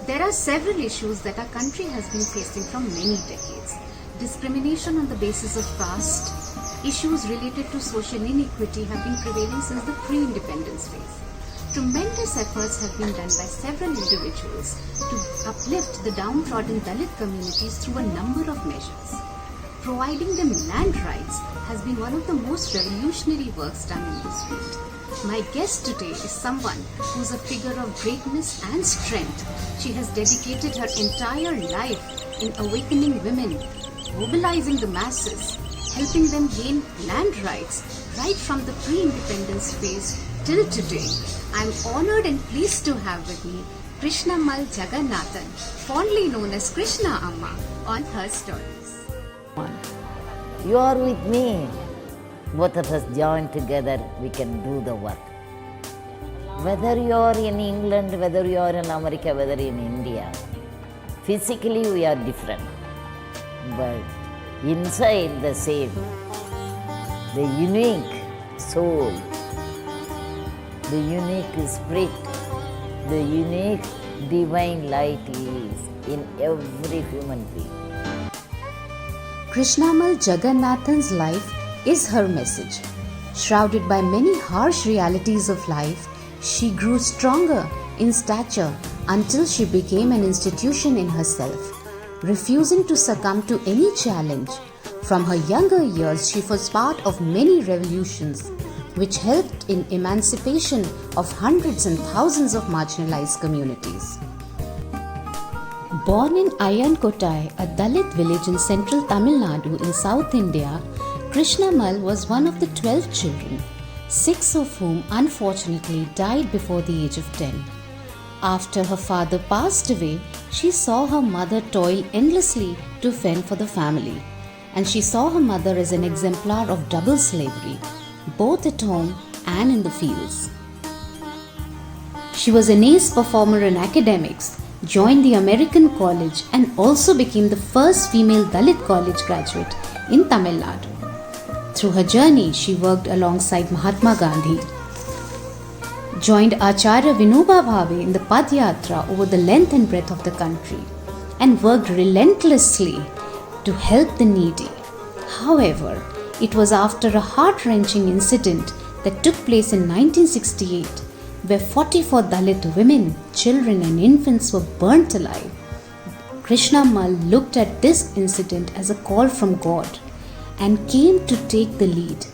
There are several issues that our country has been facing from many decades. Discrimination on the basis of caste, issues related to social inequity have been prevailing since the pre-independence phase. Tremendous efforts have been done by several individuals to uplift the downtrodden Dalit communities through a number of measures. Providing them land rights has been one of the most revolutionary works done in this field. My guest today is someone who's a figure of greatness and strength. She has dedicated her entire life in awakening women, mobilizing the masses, helping them gain land rights right from the pre-independence phase till today. I'm honored and pleased to have with me Krishnammal Jagannathan, fondly known as Krishna Amma, on her stories. You are with me. Both of us join together, we can do the work. Whether you are in England, whether you are in America, whether in India, physically we are different, but inside the same. The unique soul, the unique spirit, the unique divine light is in every human being. Krishnammal Jagannathan's life is her message. Shrouded by many harsh realities of life, she grew stronger in stature until she became an institution in herself, refusing to succumb to any challenge. From her younger years, she was part of many revolutions which helped in emancipation of hundreds and thousands of marginalized communities. Born in Ayyankotai, a Dalit village in central Tamil Nadu in South India, Krishnammal was one of the 12 children, 6 of whom unfortunately died before the age of 10. After her father passed away, she saw her mother toil endlessly to fend for the family, and she saw her mother as an exemplar of double slavery, both at home and in the fields. She was an ace performer in academics, joined the American College, and also became the first female Dalit college graduate in Tamil Nadu. Through her journey, she worked alongside Mahatma Gandhi, joined Acharya Vinoba Bhave in the Padyatra over the length and breadth of the country, and worked relentlessly to help the needy. However, it was after a heart-wrenching incident that took place in 1968, where 44 Dalit women, children and infants were burnt alive. Krishnammal looked at this incident as a call from God and came to take the lead.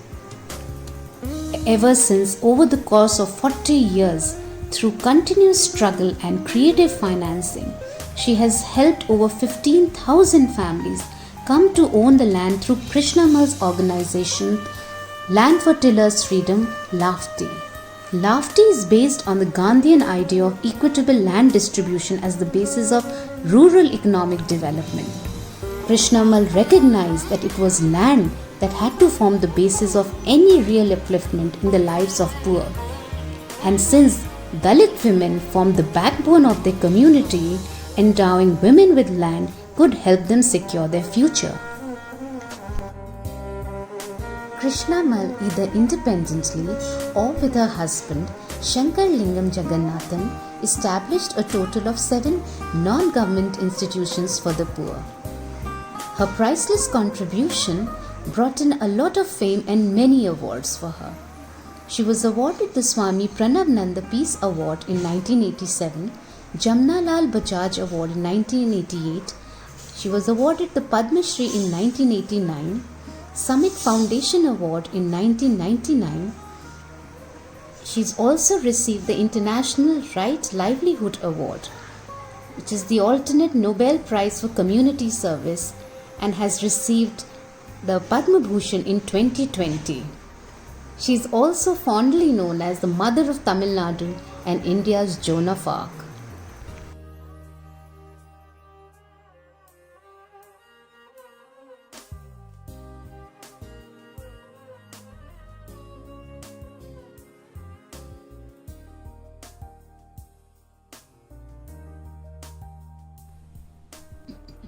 Ever since, over the course of 40 years, through continuous struggle and creative financing, she has helped over 15,000 families come to own the land through Krishnammal's organization, Land for Tillers Freedom, LAFTI. LAFTI is based on the Gandhian idea of equitable land distribution as the basis of rural economic development. Krishnammal recognized that it was land that had to form the basis of any real upliftment in the lives of poor. And since Dalit women formed the backbone of their community, endowing women with land could help them secure their future. Krishnammal, either independently or with her husband, Sankarlingam Jagannathan, established a total of 7 non-government institutions for the poor. Her priceless contribution brought in a lot of fame and many awards for her. She was awarded the Swami Pranabnanda Peace Award in 1987, Jamnalal Bajaj Award in 1988. She was awarded the Padma Shri in 1989, Summit Foundation Award in 1999. She's also received the International Right Livelihood Award, which is the alternate Nobel Prize for Community Service, and has received the Padma Bhushan in 2020. She is also fondly known as the Mother of Tamil Nadu and India's Joan of Arc.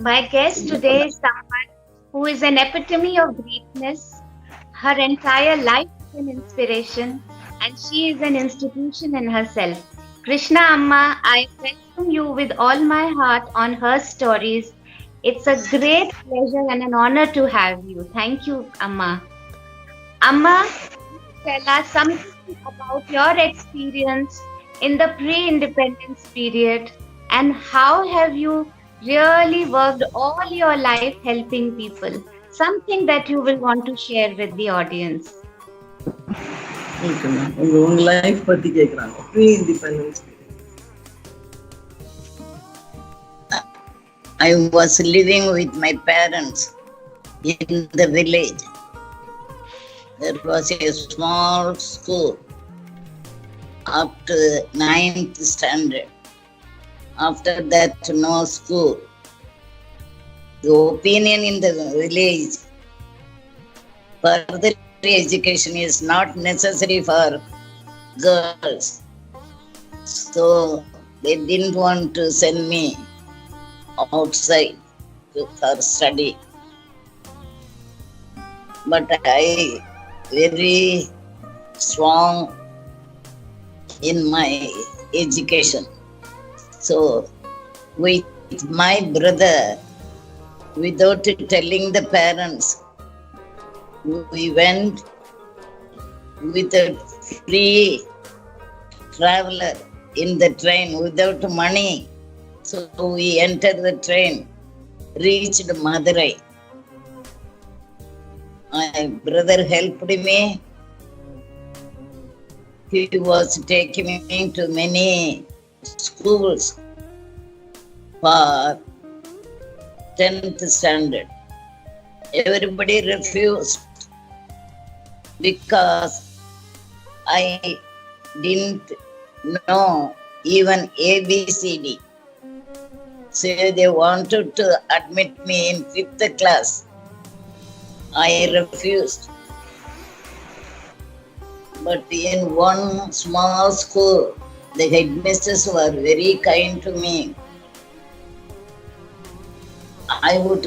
My guest today is someone who is an epitome of greatness. Her entire life is an inspiration, and she is an institution in herself. Krishna Amma, I welcome you with all my heart on her stories. It's a great pleasure and an honor to have you. Thank you, Amma. Amma, tell us something about your experience in the pre-independence period and how have you really worked all your life helping people? Something that you will want to share with the audience. Okay ma'am. உங்க life பத்தி கேக்குறாங்க. Pre independence. I was living with my parents in the village. There was a small school up to 9th standard. After that, no school. The opinion in the village, further education is not necessary for girls. So they didn't want to send me outside for study. But I very strong in my education. So with my brother, without telling the parents, we went with a free traveler in the train without money. So we entered the train, reached Madurai. My brother helped me. He was taking me to many schools for 10th standard. Everybody refused because I didn't know even ABCD. So they wanted to admit me in 5th class. I refused. But in one small school, the headmisters were very kind to me. I will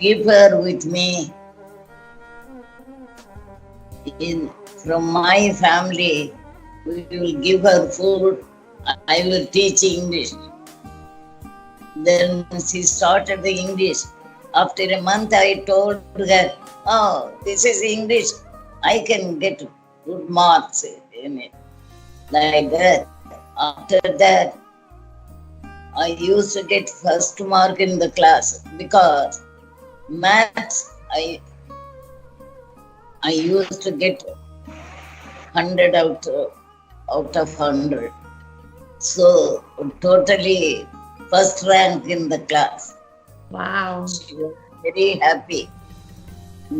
keep her with me. From my family, we will give her food. I will teach English. Then she started the English. After a month, I told her, "Oh, this is English. I can get good marks in it." Like that. After that, I used to get first mark in the class because maths, I used to get 100 out of 100. So totally first rank in the class. Wow. She was very happy.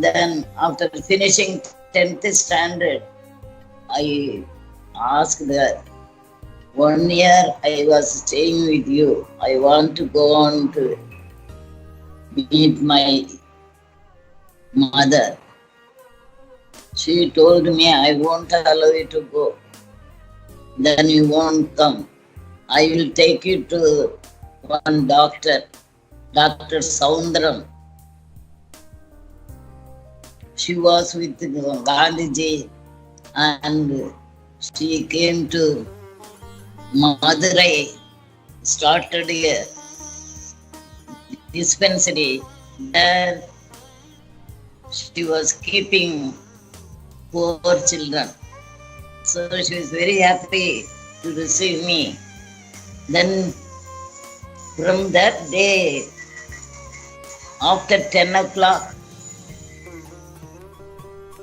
Then after finishing 10th standard, I asked her, "1 year I was staying with you. I want to go on to meet my mother." She told me, "I won't allow you to go. Then you won't come. I will take you to one doctor, Dr. Soundram. She was with Gandhiji and she came to Madurai, started a dispensary. There she was keeping poor children. So she was very happy to receive me. Then from that day, after 10 o'clock,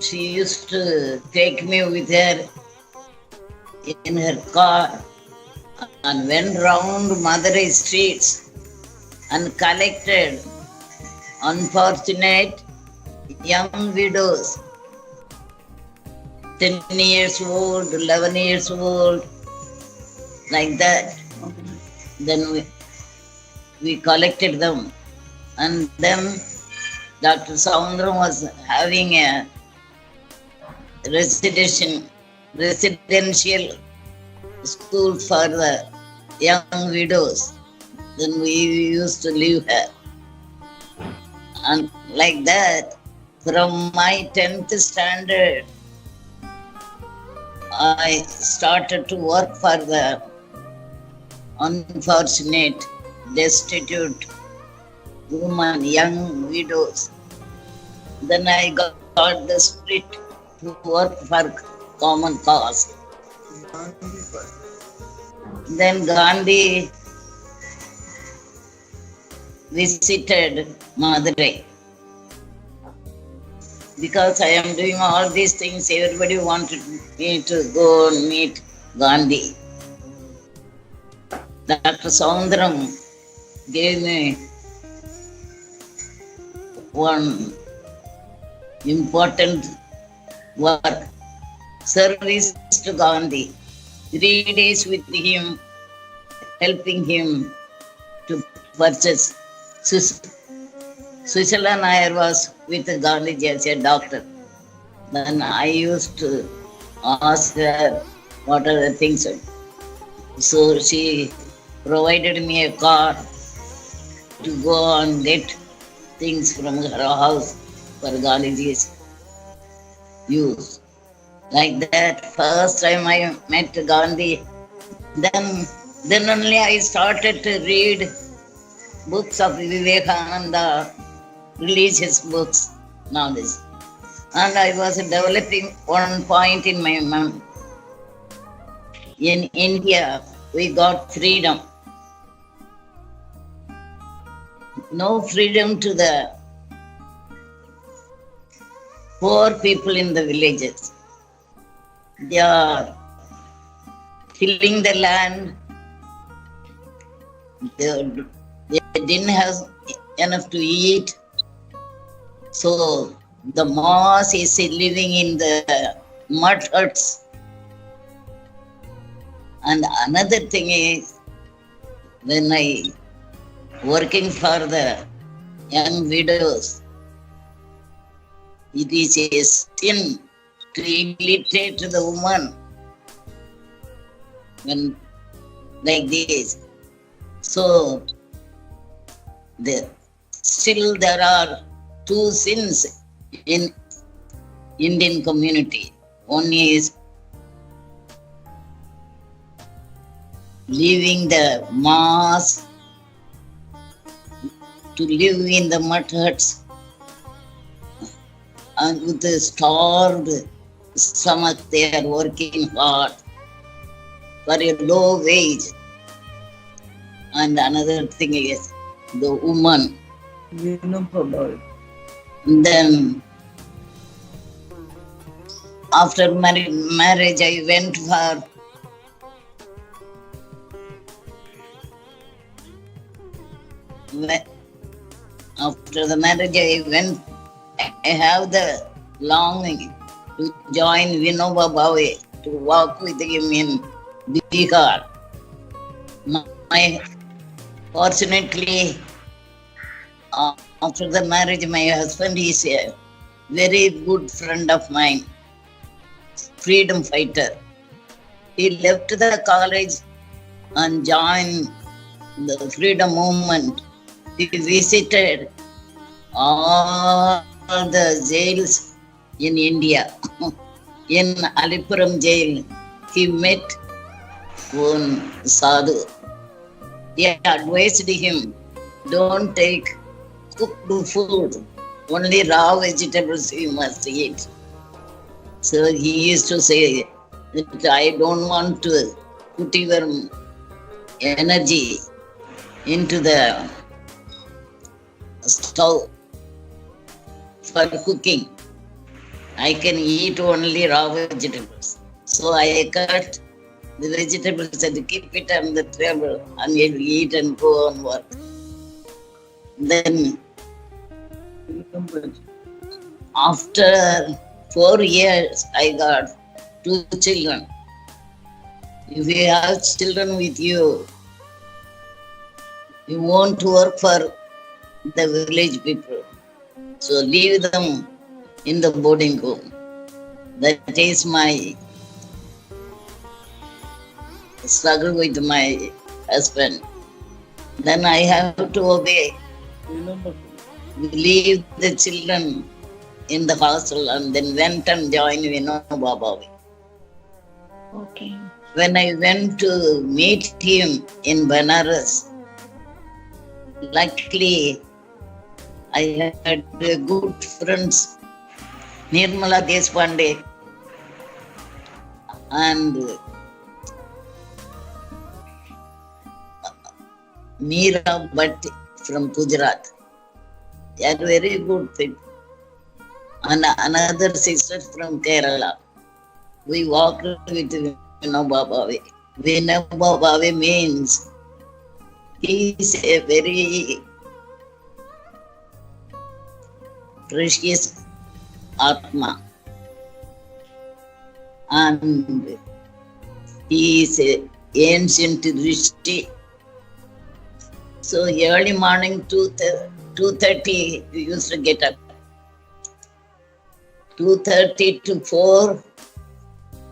she used to take me with her in her car and went round Madurai streets and collected unfortunate young widows, 10 years old, 11 years old, like that. Then we collected them. And then Dr. Soundram was having a residential school for the young widows. Then we used to leave her. And like that, from my 10th standard I started to work for the unfortunate, destitute women, young widows. Then I got the spirit to work for common cause. Then Gandhi visited Madurai. Because I am doing all these things, everybody wanted me to go and meet Gandhi. Dr. Saundram gave me one important work, service to Gandhi. 3 days with him, helping him to purchase Switzerland. I was with Gandhi as a doctor. Then I used to ask her what are the things. So she provided me a car to go and get things from her house for Gandhiji's use. Like that, first time I met Gandhi, then only I started to read books of Vivekananda, religious books, nowadays. And I was developing one point in my mind. In India, we got freedom. No freedom to the poor people in the villages. They are tilling the land. They didn't have enough to eat. So the mass is living in the mud huts. And another thing is, when I working for the young widows, it is a sin to illiterate the woman when like this. So still there are two sins in Indian community. One is leaving the mass to live in the mud huts and with a starved stomach they are working hard for a low wage. And another thing is the woman. Then after marriage I went for after the marriage I have the longing to join Vinoba Bhave, to walk with him in Bihar. Fortunately, after the marriage, my husband is a very good friend of mine, freedom fighter. He left the college and joined the freedom movement. He visited all the jails in India. In Alipuram jail, he met one sadhu. He advised him, don't take cooked food, only raw vegetables you must eat. So he used to say that I don't want to put your energy into the stove for cooking. I can eat only raw vegetables. So I cut the vegetables and keep it on the table and eat and go on work. Then after 4 years, I got 2 children. If you have children with you, you want to work for the village people. So leave them in the boarding home. That is my struggle with my husband. Then I have to obey. Leave the children in the hostel and then went and joined Vinoba Bhave. Okay. When I went to meet him in Banaras, luckily I had good friends, Nirmala Deshpande and Meera Bhatt from Gujarat. They are very good people. And another sister from Kerala. We walked with Vinoba Bhave. Vinoba Bhave means he is a very precious Atma. And he is an ancient Rishi. So early morning 2:30 we used to get up. 2:30 to 4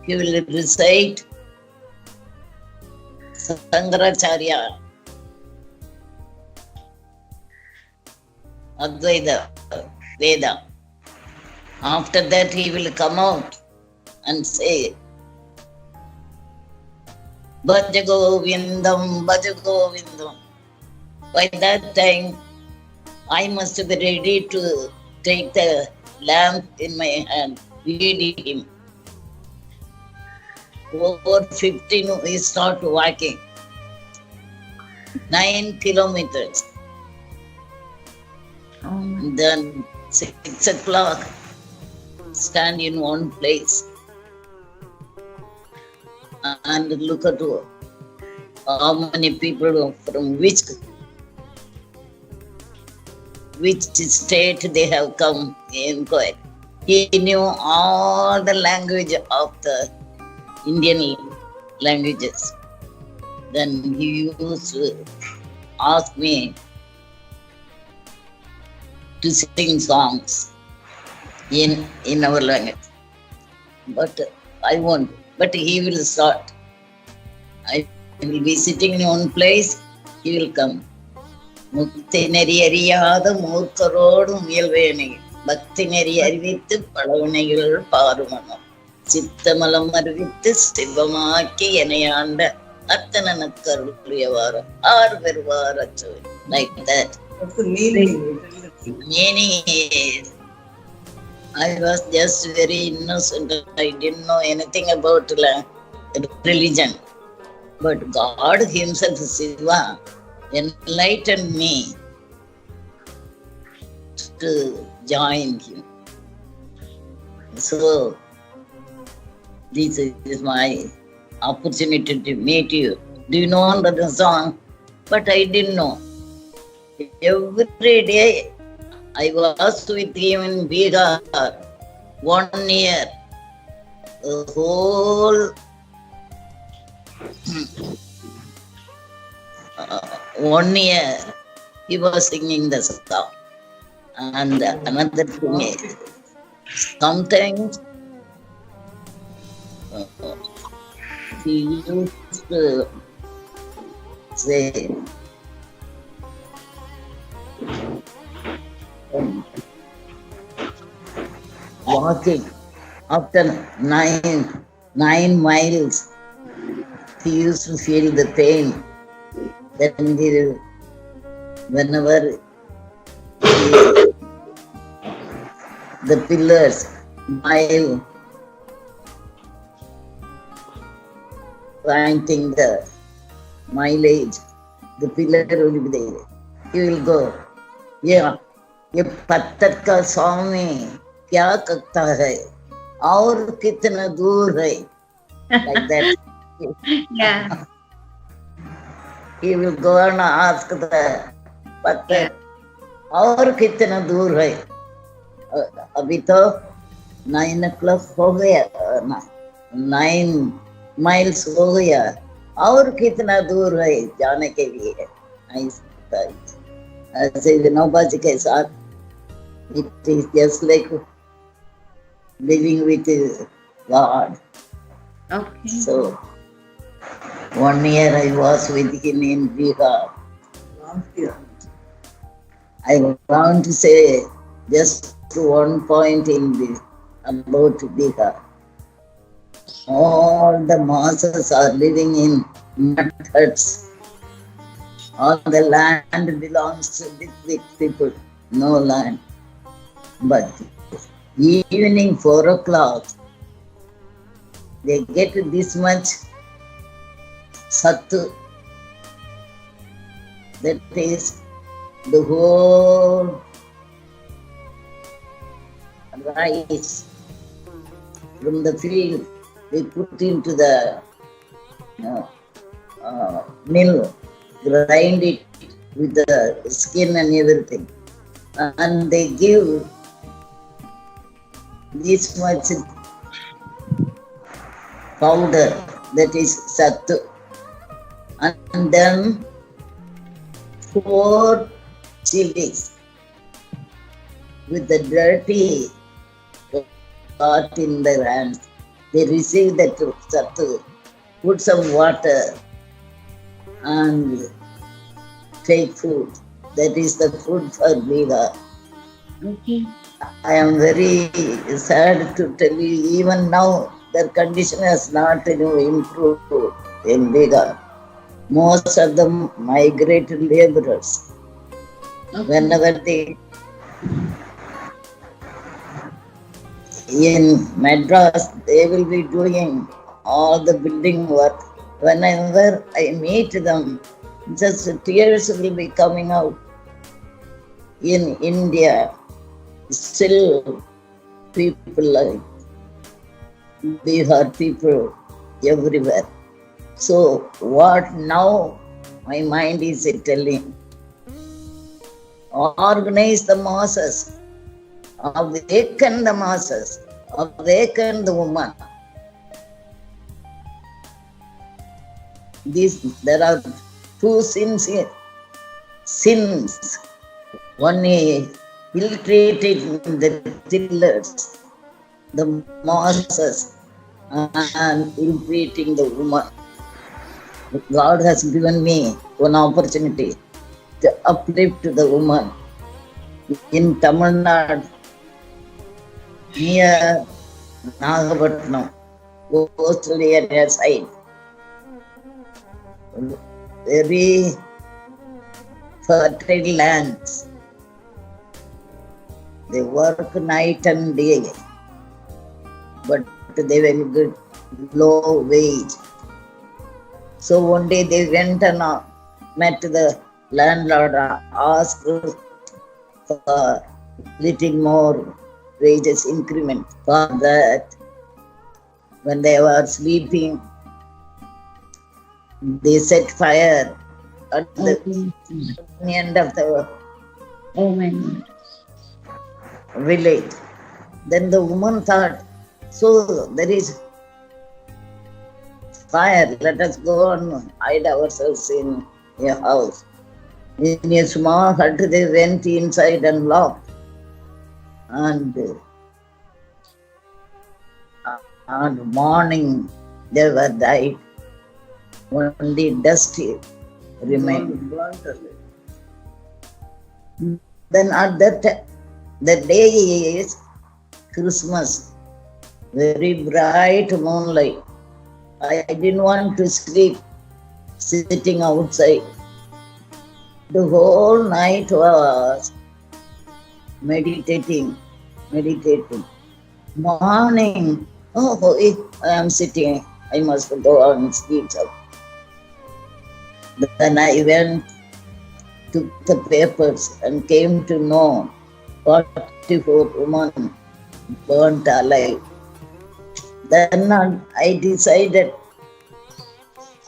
he will recite Sankaracharya Advaita Veda. After that he will come out and say Bhaja Govindam, Bhaja Govindam. By that time I must be ready to take the lamp in my hand, lead him. 4:15 we start walking. 9 kilometers. Then 6 o'clock, stand in one place and look at how many people from which state they have come in Kuwait. He knew all the language of the Indian languages. Then he used to ask me to sing songs in our language. But I won't. But he will start. I will be sitting in one place, he will come. Mukti neri ariyada moorkarodu muyalvene. Bhakti neri arivittu palavanayil paarumanam. Chittamalam arivittu sivamaki enayanda attananakkaruliyavara aar vervarachu. Like that. What's the meaning? Meaning is, I was just very innocent. I didn't know anything about religion. But God Himself, Shiva, enlightened me to join Him. So, this is my opportunity to meet you. Do you know the song? But I didn't know. Every day I was with him in Bihar 1 year. The whole 1 year he was singing the song. And another thing is, sometimes he used to say, walking after 9 miles, he used to feel the pain. Then whenever the pillars mile pointing the mileage, the pillar will be there. He will go, yeah, ये पत्थर का स्वामी क्या करता है और कितना दूर है, like that. Yeah. He will go and ask the पत्थर और कितना दूर है. अभी तो 9 o'clock हो गया, 9 miles हो गया, और कितना दूर है जाने के लिए. ऐसे विनोबा जी के साथ it is just like living with God. Okay. So 1 year I was with him in Bihar. Last year. I want to say just one point in about Bihar. All the masses are living in mud huts. All the land belongs to big people, no land. But evening 4 o'clock, they get this much sattu. That is the whole rice from the field. They put into the mill, grind it with the skin and everything, and they give this much powder, that is sattu, and then 4 chilies with the dirty caught in their hands. They receive that sattu, put some water and take food. That is the food for Bihar. Okay. I am very sad to tell you, even now their condition has not improved in Bihar. Most of them migrated laborers. Okay. Whenever they in Madras, they will be doing all the building work. Whenever I meet them, just tears will be coming out. In India, still people like Bihar people everywhere. So what now my mind is telling? Organize the masses, awaken the masses, awaken the woman. There are 2 sins here. Sins. One is ill-treating the tillers, the masses, and ill-treating the woman. God has given me one opportunity to uplift the woman. In Tamil Nadu, near Nagapattinam, coastal area side, very fertile lands. They work night and day, but they will get low wage. So one day they went and met the landlord, asked for little more wages increment. For that, when they were sleeping, they set fire at the end of the village. Then the woman thought, so there is fire, let us go and hide ourselves in a house. In a small hut, they went inside and locked. And on morning, they were died. Only dust remained. Then at that, the day is Christmas, very bright moonlight. I didn't want to sleep, sitting outside. The whole night was meditating. Morning, I am sitting, I must go and sleep. Then I went, took the papers and came to know 44 women burnt alive. Then I decided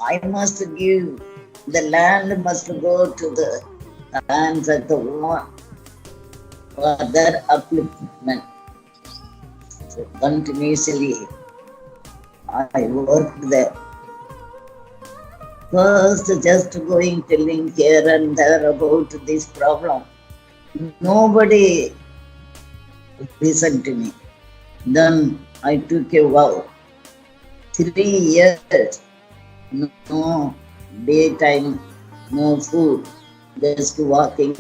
I must give, the land must go to the hands of the woman for their upliftment. So continuously I worked there. First, just going telling here and there about this problem. Nobody listened to me. Then I took a vow. 3 years, no daytime, no food, just walking,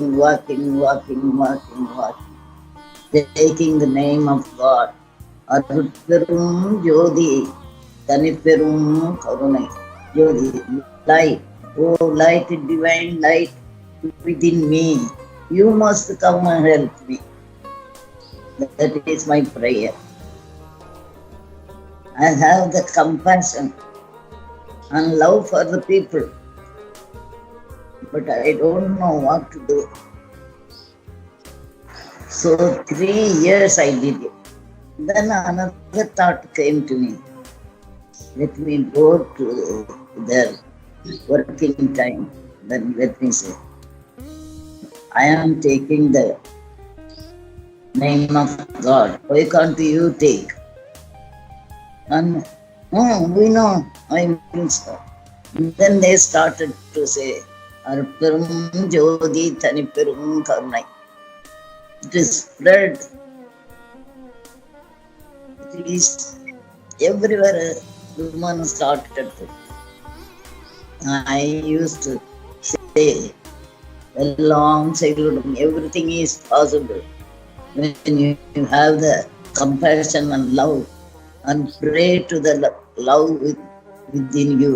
taking the name of God. Arutharum Jodi தனிப்பெரும் கருணை ஜோதி light, oh light, divine light within me, you must come and help me. That is my prayer. I have the compassion and love for the people, but I don't know what to do. So 3 years I did it. Then another thought came to me. Let me go to their working time. Then let me say, I am taking the name of God. Why can't you take? And we know, I think so. Then they started to say, Arparum Jodi Taniperum Karnai. It is spread. It is everywhere. Women started to. I used to say, a long childhood, everything is possible when you have the compassion and love and pray to the love within you.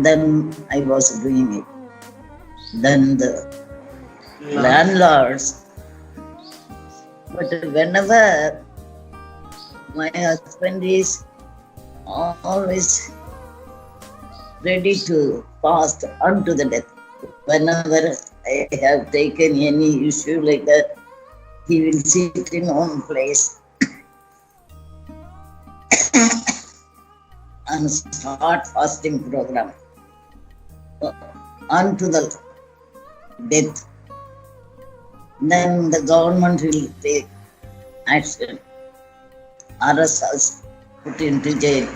Then I was doing it. Then the landlords, but whenever my husband is always ready to fast unto the death. Whenever I have taken any issue like that, he will sit in one place and start fasting program unto the death. Then the government will take action, arrest us, put into jail,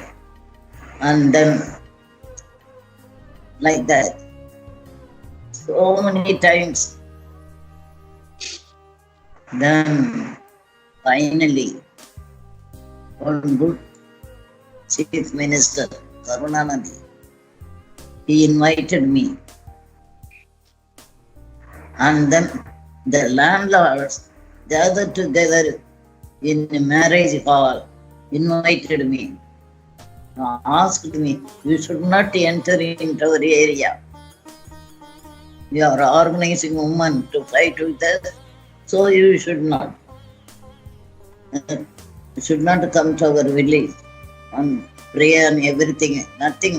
and then like that. So many times. Then finally, one good Chief Minister, Karunanidhi, he invited me. And then the landlords gathered together in a marriage hall, invited me, asked me, you should not enter into our area. We are organizing women to fight with us, so you should not. You should not come to our village and pray and everything, nothing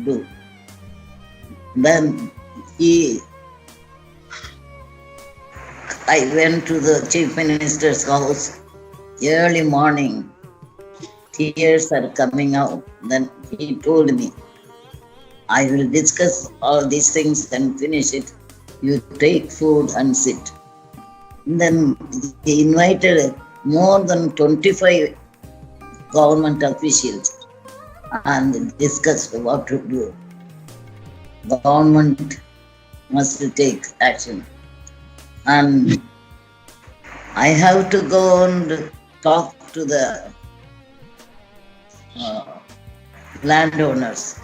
do. Then I went to the Chief Minister's house early morning. Tears are coming out. Then he told me, I will discuss all these things and finish it. You take food and sit. Then he invited more than 25 government officials and discussed what to do. Government must take action. And I have to go and talk to the landowners.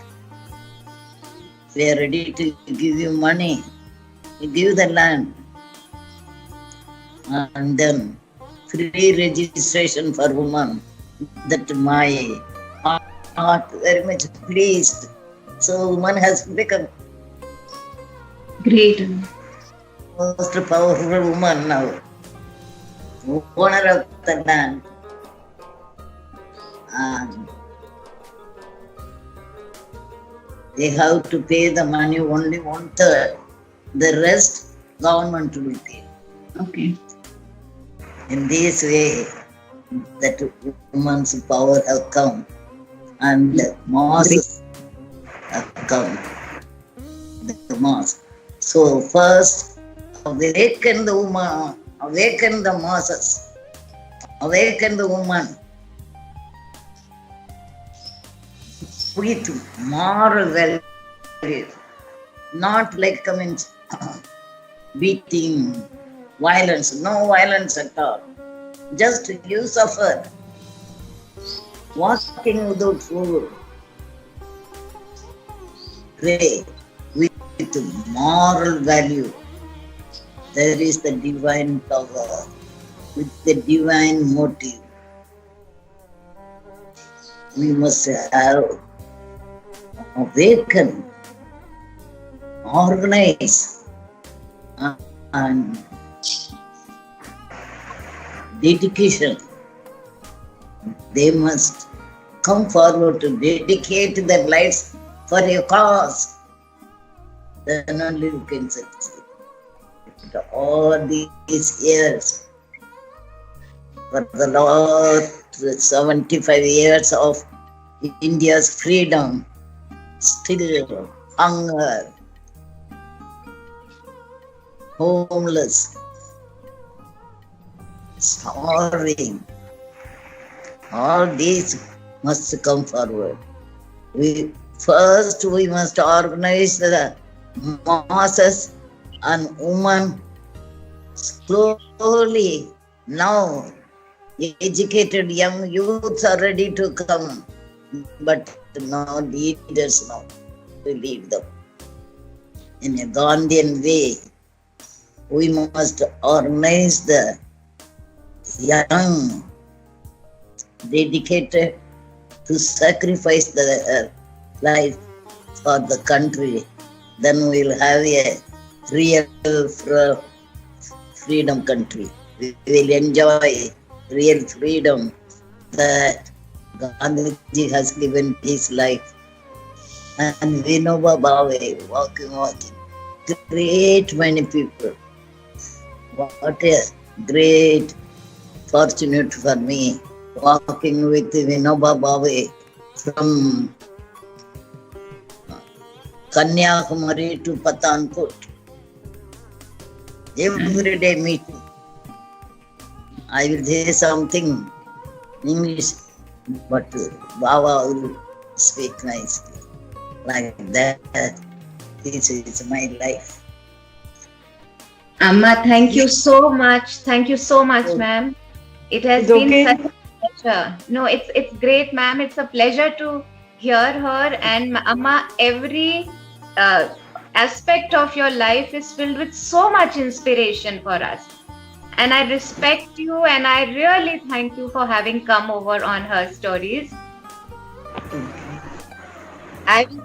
They are ready to give you money. You give the land. And then free registration for women. That my heart very much pleased. So woman has become Great. most powerful woman now. Owner of the land. And they have to pay the money only 1/3. The rest government will pay. Okay. In this way, that woman's power have come and the masses have come. The mass. So first, awaken the woman, awaken the masses, awaken the woman with moral value, not like beating, violence, no violence at all. Just you suffer, walking without food, pray with moral value. There is the divine power with the divine motive. We must have awaken, organize, and dedication. They must come forward to dedicate their lives for a cause. Then only you can succeed. After all these years, for the last 75 years of India's freedom, still hunger, homeless, starving, all these must come forward. We must organize the masses and women slowly. Now educated young youths are ready to come, but no leaders now to lead them. In a Gandhian way, we must organize the young, dedicated to sacrifice their life for the country. Then we'll have a real freedom country. We will enjoy real freedom that Gandhiji has given his life. And Vinoba Bhave, walking. Great many people. What a great fortunate for me, walking with Vinoba Bhave from Kanyakumari to Pathankot. Every day meeting. I will say something English, but Baba will speak nicely. Like that, this is my life. Amma, thank you so much. Thank you so much, ma'am. It has been such a pleasure. No, it's great, ma'am. It's a pleasure to hear her. And Amma, every aspect of your life is filled with so much inspiration for us. And I respect you, and I really thank you for having come over on Her Stories. I will